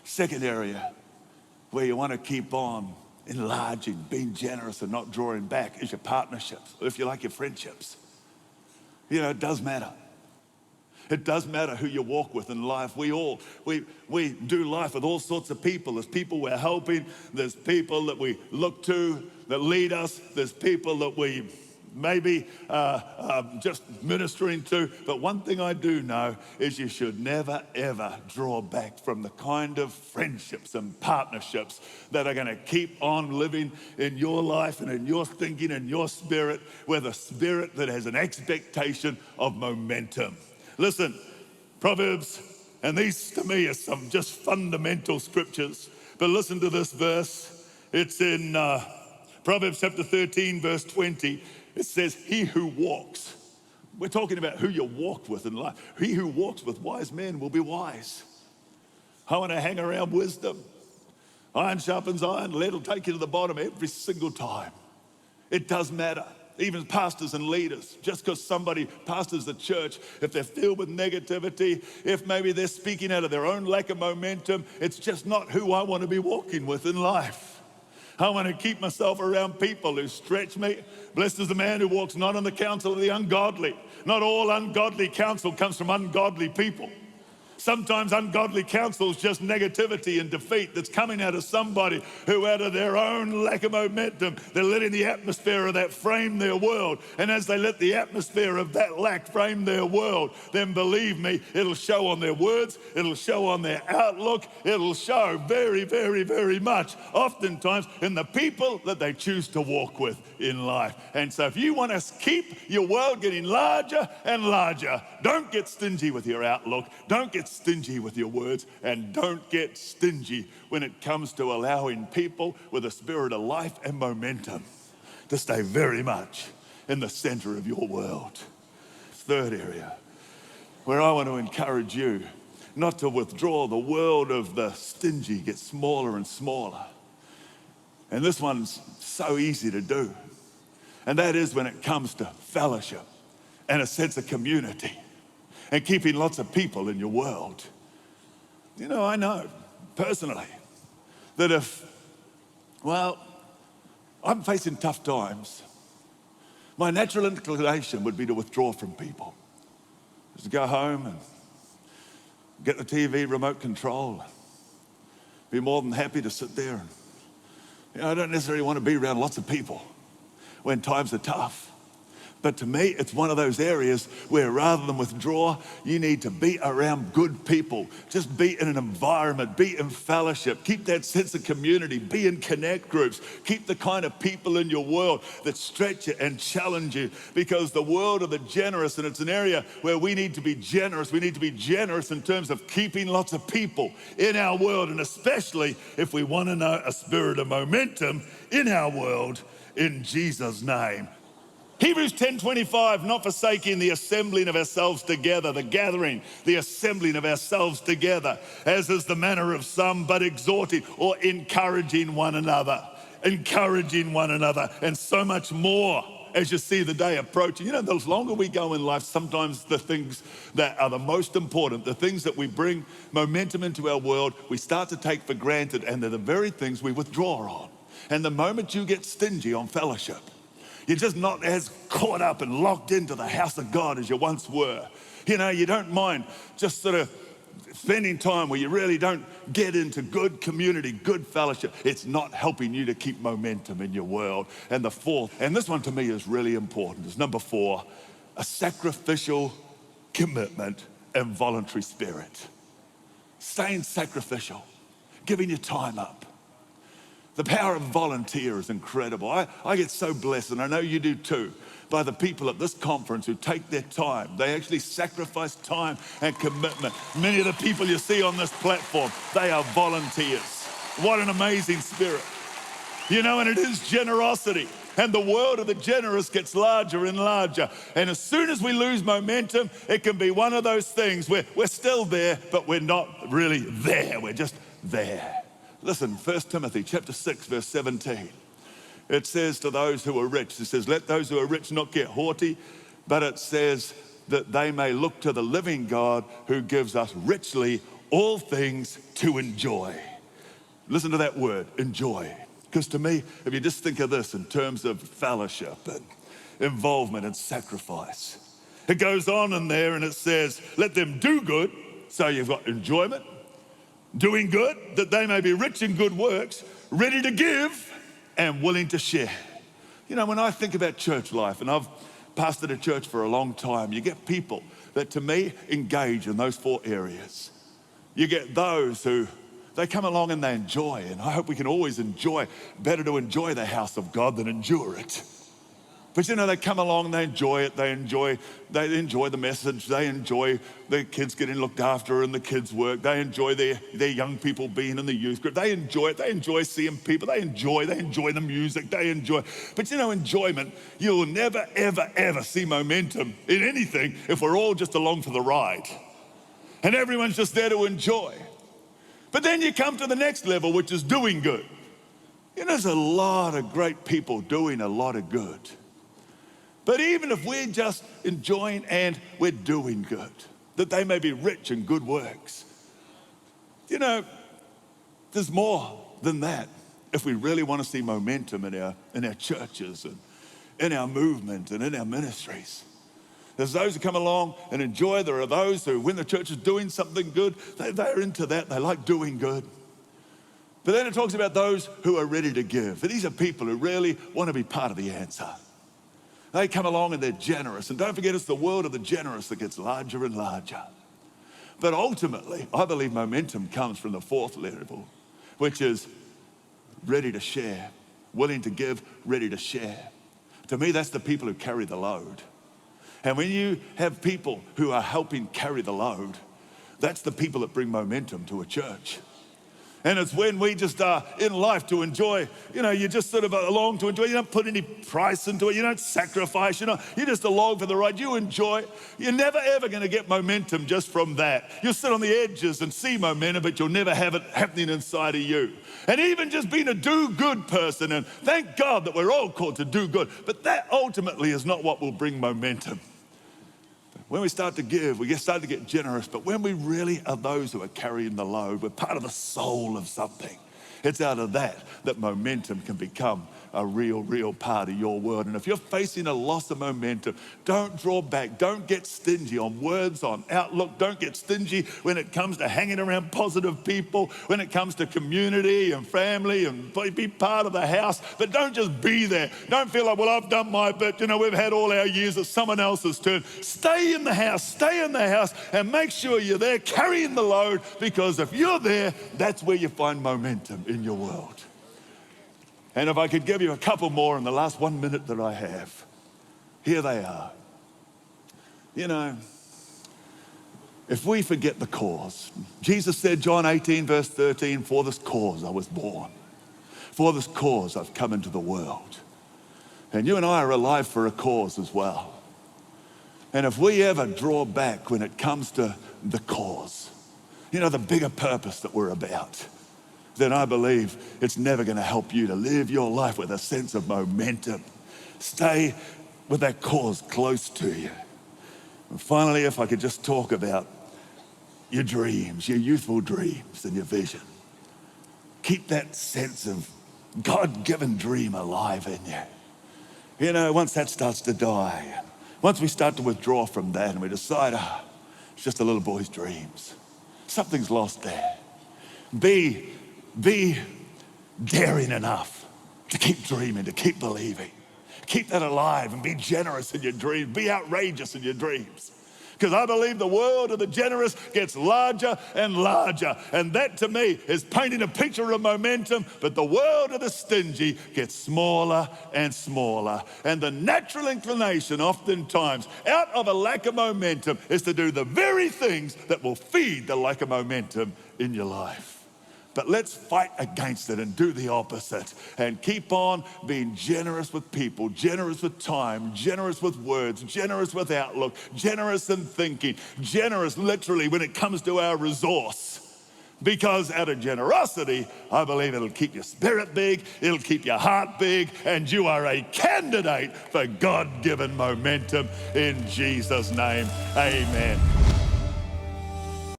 Second area where you want to keep on enlarging, being generous and not drawing back is your partnerships, or if you like, your friendships. You know, it does matter. It does matter who you walk with in life. We do life with all sorts of people. There's people we're helping. There's people that we look to that lead us. There's people that we maybe just ministering to. But one thing I do know is you should never, ever draw back from the kind of friendships and partnerships that are going to keep on living in your life and in your thinking and your spirit, with a spirit that has an expectation of momentum. Listen, Proverbs, and these to me are some just fundamental scriptures, but listen to this verse. It's in Proverbs chapter 13, verse 20. It says, he who walks, we're talking about who you walk with in life. He who walks with wise men will be wise. I want to hang around wisdom. Iron sharpens iron, lead will take you to the bottom every single time. It does matter. Even pastors and leaders, just because somebody pastors the church, if they're filled with negativity, if maybe they're speaking out of their own lack of momentum, it's just not who I want to be walking with in life. I want to keep myself around people who stretch me. Blessed is the man who walks not in the counsel of the ungodly. Not all ungodly counsel comes from ungodly people. Sometimes ungodly counsel is just negativity and defeat that's coming out of somebody who, out of their own lack of momentum, they're letting the atmosphere of that frame their world. And as they let the atmosphere of that lack frame their world, then believe me, it'll show on their words, it'll show on their outlook, it'll show very, very, very much, oftentimes, in the people that they choose to walk with in life. And so if you want to keep your world getting larger and larger, don't get stingy with your outlook, don't get stingy with your words, and don't get stingy when it comes to allowing people with a spirit of life and momentum to stay very much in the center of your world. Third area where I want to encourage you not to withdraw. The world of the stingy gets smaller and smaller. And this one's so easy to do. And that is when it comes to fellowship and a sense of community and keeping lots of people in your world. You know, I know personally that I'm facing tough times, my natural inclination would be to withdraw from people. Just to go home and get the TV remote control. Be more than happy to sit there. And, I don't necessarily want to be around lots of people when times are tough. But to me, it's one of those areas where rather than withdraw, you need to be around good people. Just be in an environment, be in fellowship, keep that sense of community, be in connect groups, keep the kind of people in your world that stretch you and challenge you, because the world of the generous, and it's an area where we need to be generous. We need to be generous in terms of keeping lots of people in our world, and especially if we want to know a spirit of momentum in our world, in Jesus' name. Hebrews 10:25, not forsaking the assembling of ourselves together, the gathering, the assembling of ourselves together, as is the manner of some, but exhorting or encouraging one another, and so much more as you see the day approaching. You know, the longer we go in life, sometimes the things that are the most important, the things that we bring momentum into our world, we start to take for granted, and they're the very things we withdraw on. And the moment you get stingy on fellowship, you're just not as caught up and locked into the house of God as you once were. You know, you don't mind just sort of spending time where you really don't get into good community, good fellowship. It's not helping you to keep momentum in your world. And the fourth, and this one to me is really important, is number 4, a sacrificial commitment and voluntary spirit. Staying sacrificial, giving your time up. The power of volunteer is incredible. I get so blessed, and I know you do too, by the people at this conference who take their time. They actually sacrifice time and commitment. Many of the people you see on this platform, they are volunteers. What an amazing spirit. You know, and it is generosity. And the world of the generous gets larger and larger. And as soon as we lose momentum, it can be one of those things where we're still there, but we're not really there. We're just there. Listen, 1 Timothy chapter 6, verse 17. It says to those who are rich, it says, let those who are rich not get haughty, but it says that they may look to the living God who gives us richly all things to enjoy. Listen to that word, enjoy. Because to me, if you just think of this in terms of fellowship and involvement and sacrifice, it goes on in there and it says, let them do good. So you've got enjoyment, doing good, that they may be rich in good works, ready to give and willing to share. You know, when I think about church life, and I've pastored a church for a long time, you get people that to me engage in those four areas. You get those who, they come along and they enjoy, and I hope we can always enjoy, better to enjoy the house of God than endure it. But you know, they come along and they enjoy it, they enjoy the message, they enjoy their kids getting looked after in the kids' work, they enjoy their young people being in the youth group, they enjoy seeing people, they enjoy the music, they enjoy. But you know, enjoyment, you'll never, ever, ever see momentum in anything if we're all just along for the ride. And everyone's just there to enjoy. But then you come to the next level, which is doing good. You know, there's a lot of great people doing a lot of good. But even if we're just enjoying and we're doing good, that they may be rich in good works. You know, there's more than that if we really want to see momentum in our churches and in our movement and in our ministries. There's those who come along and enjoy. There are those who, when the church is doing something good, they're into that. They like doing good. But then it talks about those who are ready to give. And these are people who really want to be part of the answer. They come along and they're generous. And don't forget, it's the world of the generous that gets larger and larger. But ultimately, I believe momentum comes from the fourth level, which is ready to share, willing to give, ready to share. To me, that's the people who carry the load. And when you have people who are helping carry the load, that's the people that bring momentum to a church. And it's when we just are in life to enjoy, you know, you just sort of along to enjoy. You don't put any price into it. You don't sacrifice. You're just along for the ride. You enjoy. You're never, ever going to get momentum just from that. You'll sit on the edges and see momentum, but you'll never have it happening inside of you. And even just being a do-good person, and thank God that we're all called to do good, but that ultimately is not what will bring momentum. When we start to give, we start to get generous, but when we really are those who are carrying the load, we're part of the soul of something. It's out of that momentum can become a real part of your world. And if you're facing a loss of momentum, don't draw back. Don't get stingy on words, on outlook. Don't get stingy when it comes to hanging around positive people, when it comes to community and family and be part of the house. But don't just be there. Don't feel like, well, I've done my bit. You know, we've had all our years. It's someone else's turn. Stay in the house and make sure you're there carrying the load, because if you're there, that's where you find momentum in your world. And if I could give you a couple more in the last 1 minute that I have, here they are. You know, if we forget the cause, Jesus said, John 18, verse 13, for this cause I was born. For this cause I've come into the world. And you and I are alive for a cause as well. And if we ever draw back when it comes to the cause, you know, the bigger purpose that we're about, then I believe it's never going to help you to live your life with a sense of momentum. Stay with that cause close to you. And finally, if I could just talk about your dreams, your youthful dreams and your vision. Keep that sense of God-given dream alive in you. You know, once that starts to die, once we start to withdraw from that and we decide, it's just a little boy's dreams, something's lost there. Be daring enough to keep dreaming, to keep believing. Keep that alive and be generous in your dreams. Be outrageous in your dreams. Because I believe the world of the generous gets larger and larger. And that to me is painting a picture of momentum, but the world of the stingy gets smaller and smaller. And the natural inclination oftentimes out of a lack of momentum is to do the very things that will feed the lack of momentum in your life. But let's fight against it and do the opposite and keep on being generous with people, generous with time, generous with words, generous with outlook, generous in thinking, generous literally when it comes to our resource. Because out of generosity, I believe it'll keep your spirit big, it'll keep your heart big, and you are a candidate for God-given momentum in Jesus' name. Amen.